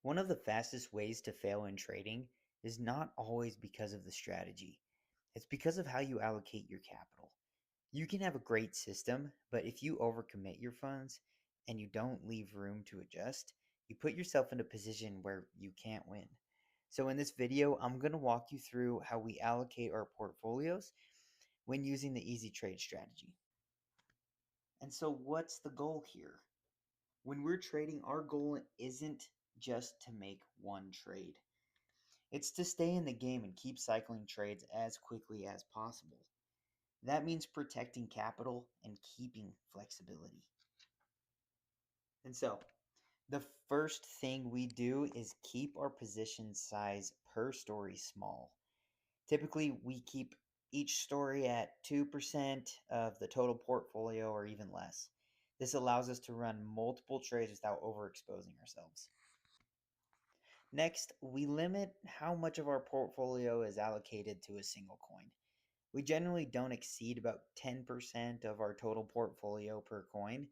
One of the fastest ways to fail in trading is not always because of the strategy. It's because of how you allocate your capital. You can have a great system, but if you overcommit your funds and you don't leave room to adjust, you put yourself in a position where you can't win. So in this video, I'm going to walk you through how we allocate our portfolios when using the EZTrade strategy. And so what's the goal here? When we're trading, our goal isn't just to make one trade. It's to stay in the game and keep cycling trades as quickly as possible. That means protecting capital and keeping flexibility. And so, the first thing we do is keep our position size per story small. Typically, we keep each story at 2% of the total portfolio or even less. This allows us to run multiple trades without overexposing ourselves. Next, we limit how much of our portfolio is allocated to a single coin. We generally don't exceed about 10% of our total portfolio per coin,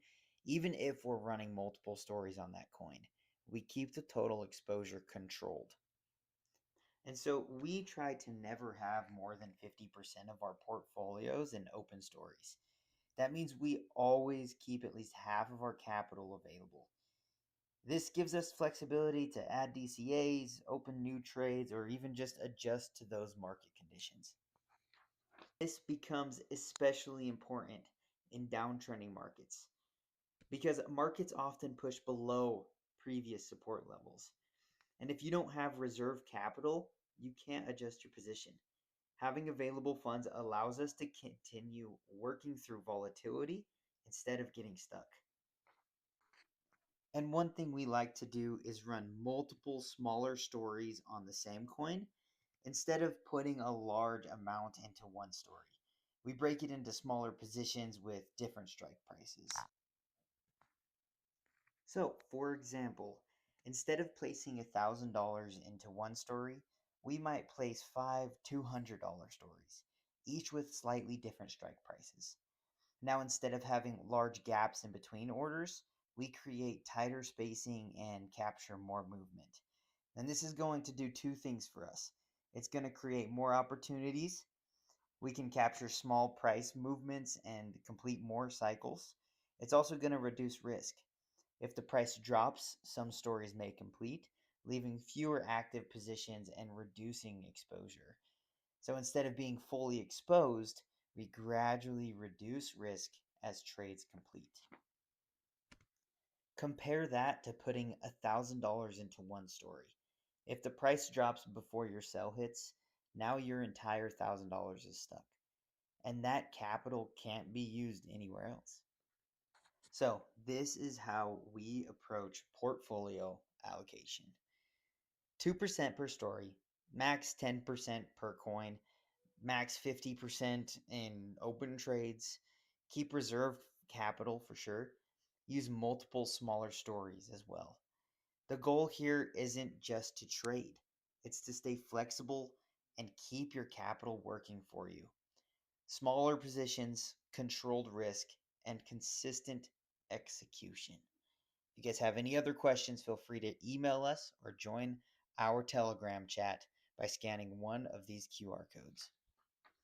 even if we're running multiple stories on that coin. We keep the total exposure controlled. And so we try to never have more than 50% of our portfolios in open stories. That means we always keep at least half of our capital available. This gives us flexibility to add DCAs, open new trades, or even just adjust to those market conditions. This becomes especially important in downtrending markets because markets often push below previous support levels. And if you don't have reserve capital, you can't adjust your position. Having available funds allows us to continue working through volatility instead of getting stuck. And one thing we like to do is run multiple smaller stories on the same coin instead of putting a large amount into one story. We break it into smaller positions with different strike prices. So, for example, instead of placing $1,000 into one story, we might place five $200 stories, each with slightly different strike prices. Now, instead of having large gaps in between orders, we create tighter spacing and capture more movement. And this is going to do two things for us. It's going to create more opportunities. We can capture small price movements and complete more cycles. It's also going to reduce risk. If the price drops, some stories may complete, leaving fewer active positions and reducing exposure. So instead of being fully exposed, we gradually reduce risk as trades complete. Compare that to putting $1,000 into one story. If the price drops before your sell hits, now your entire $1,000 is stuck, and that capital can't be used anywhere else. So this is how we approach portfolio allocation. 2% per story, max 10% per coin, max 50% in open trades, keep reserved capital for sure, use multiple smaller stories as well. The goal here isn't just to trade, it's to stay flexible and keep your capital working for you. Smaller positions, controlled risk, and consistent execution. If you guys have any other questions, feel free to email us or join our Telegram chat by scanning one of these QR codes.